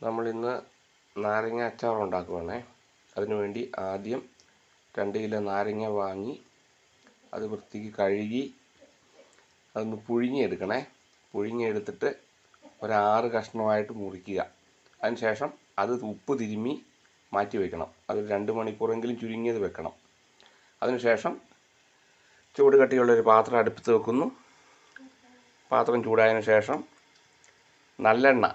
നമ്മളിന്ന് നാരങ്ങ അച്ചാർ ഉണ്ടാക്കുവാണേ. അതിനുവേണ്ടി ആദ്യം 2 കിലോ നാരങ്ങ വാങ്ങി അത് വൃത്തിക്ക് കഴുകി അതൊന്ന് പുഴുങ്ങിയെടുക്കണേ. പുഴുങ്ങിയെടുത്തിട്ട് ഒരു 6 കഷ്ണമായിട്ട് മുറിക്കുക. അതിനുശേഷം അത് ഉപ്പ് തിരുമ്മി മാറ്റി വയ്ക്കണം. അത് 2 മണിക്കൂറെങ്കിലും ചുരുങ്ങിയത് വെക്കണം. അതിനുശേഷം ചൂട് കട്ടിയുള്ളൊരു പാത്രം അടുപ്പത്ത് വെക്കുന്നു. പാത്രം ചൂടായതിനു ശേഷം നല്ലെണ്ണ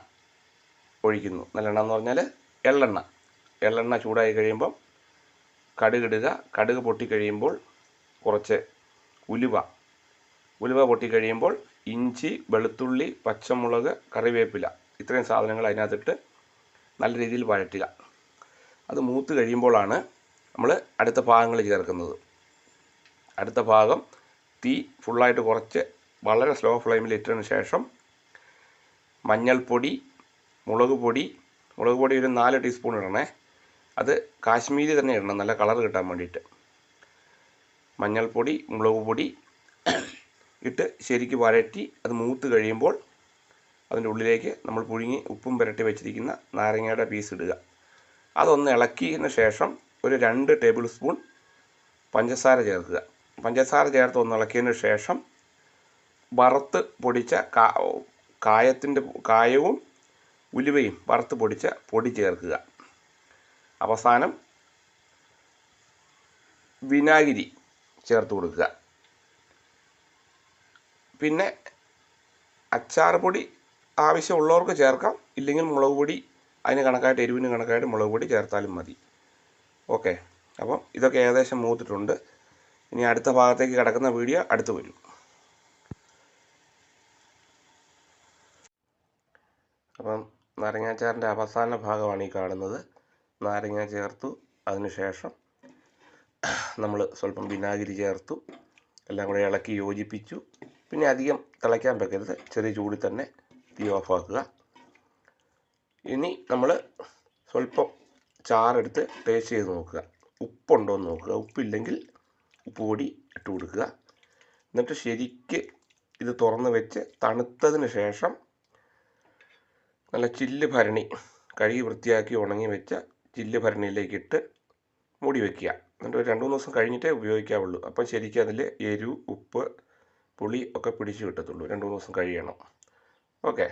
ഒഴിക്കുന്നു. നല്ലെണ്ണ എന്ന് പറഞ്ഞാൽ എള്ളെണ്ണ ചൂടായി കഴിയുമ്പം കടുകിടുക. കടുക് പൊട്ടിക്കഴിയുമ്പോൾ കുറച്ച് ഉലുവ പൊട്ടിക്കഴിയുമ്പോൾ ഇഞ്ചി, വെളുത്തുള്ളി, പച്ചമുളക്, കറിവേപ്പില ഇത്രയും സാധനങ്ങൾ അതിനകത്തിട്ട് നല്ല രീതിയിൽ വഴറ്റുക. അത് മൂത്ത് കഴിയുമ്പോഴാണ് നമ്മൾ അടുത്ത ഭാഗങ്ങൾ ചേർക്കുന്നത്. അടുത്ത ഭാഗം തീ ഫുള്ളായിട്ട് കുറച്ച് വളരെ സ്ലോ ഫ്ലെയിമിൽ ഇട്ടതിന് ശേഷം മഞ്ഞൾപ്പൊടി, മുളക് പൊടി ഒരു 4 ടീസ്പൂൺ ഇടണേ. അത് കാശ്മീരി തന്നെ ഇടണം, നല്ല കളർ കിട്ടാൻ വേണ്ടിയിട്ട്. മഞ്ഞൾപ്പൊടി, മുളക് പൊടി ഇട്ട് ശരിക്ക് വഴറ്റി അത് മൂത്ത് കഴിയുമ്പോൾ അതിൻ്റെ ഉള്ളിലേക്ക് നമ്മൾ പുഴുങ്ങി ഉപ്പും പുരട്ടി വെച്ചിരിക്കുന്ന നാരങ്ങയുടെ പീസ് ഇടുക. അതൊന്ന് ഇളക്കിയതിന് ശേഷം ഒരു 2 ടേബിൾ സ്പൂൺ പഞ്ചസാര ചേർക്കുക. പഞ്ചസാര ചേർത്ത് ഒന്ന് ഇളക്കിയതിന് ശേഷം വറുത്ത് പൊടിച്ച കായവും ഉലുവയും വറുത്ത് പൊടിച്ച പൊടി ചേർക്കുക. അവസാനം വിനാഗിരി ചേർത്ത് കൊടുക്കുക. പിന്നെ അച്ചാർ പൊടി ആവശ്യമുള്ളവർക്ക് ചേർക്കാം, ഇല്ലെങ്കിൽ മുളക് പൊടി അതിന് കണക്കായിട്ട്, എരിവിന് കണക്കായിട്ട് മുളക് പൊടി ചേർത്താലും മതി. ഓക്കെ, അപ്പം ഇതൊക്കെ ഏകദേശം മൂത്തിട്ടുണ്ട്. ഇനി അടുത്ത ഭാഗത്തേക്ക് കിടക്കുന്ന വീഡിയോ അടുത്ത് വരും. അപ്പം നാരങ്ങാച്ചാറിൻ്റെ അവസാന ഭാഗമാണ് ഈ കാണുന്നത്. നാരങ്ങ ചേർത്തു, അതിനുശേഷം നമ്മൾ സ്വല്പം വിനാഗിരി ചേർത്തു, എല്ലാം കൂടെ ഇളക്കി യോജിപ്പിച്ചു. പിന്നെ അധികം തിളയ്ക്കാൻ വെക്കരുത്, ചെറിയ ചൂടിൽ തന്നെ തീ ഓഫാക്കുക. ഇനി നമ്മൾ സ്വല്പം ചാറെടുത്ത് ടേസ്റ്റ് ചെയ്ത് നോക്കുക, ഉപ്പുണ്ടോ എന്ന് നോക്കുക. ഉപ്പില്ലെങ്കിൽ ഉപ്പ് പൊടി ഇട്ട് കൊടുക്കുക. എന്നിട്ട് ശരിക്ക് ഇത് തുറന്ന് വെച്ച് തണുത്തതിന് ശേഷം നല്ല ചില്ല് ഭരണി, കഴുകി വൃത്തിയാക്കി ഉണങ്ങി വെച്ച ചില്ല് ഭരണിയിലേക്കിട്ട് മൂടി വയ്ക്കുക. എന്നിട്ട് ഒരു 2-3 ദിവസം കഴിഞ്ഞിട്ടേ ഉപയോഗിക്കാവുള്ളൂ. അപ്പം ശരിക്കും അതിൽ എരിവ്, ഉപ്പ്, പുളി ഒക്കെ പിടിച്ച് കിട്ടത്തുള്ളൂ. 2-3 ദിവസം കഴിയണം. ഓക്കെ.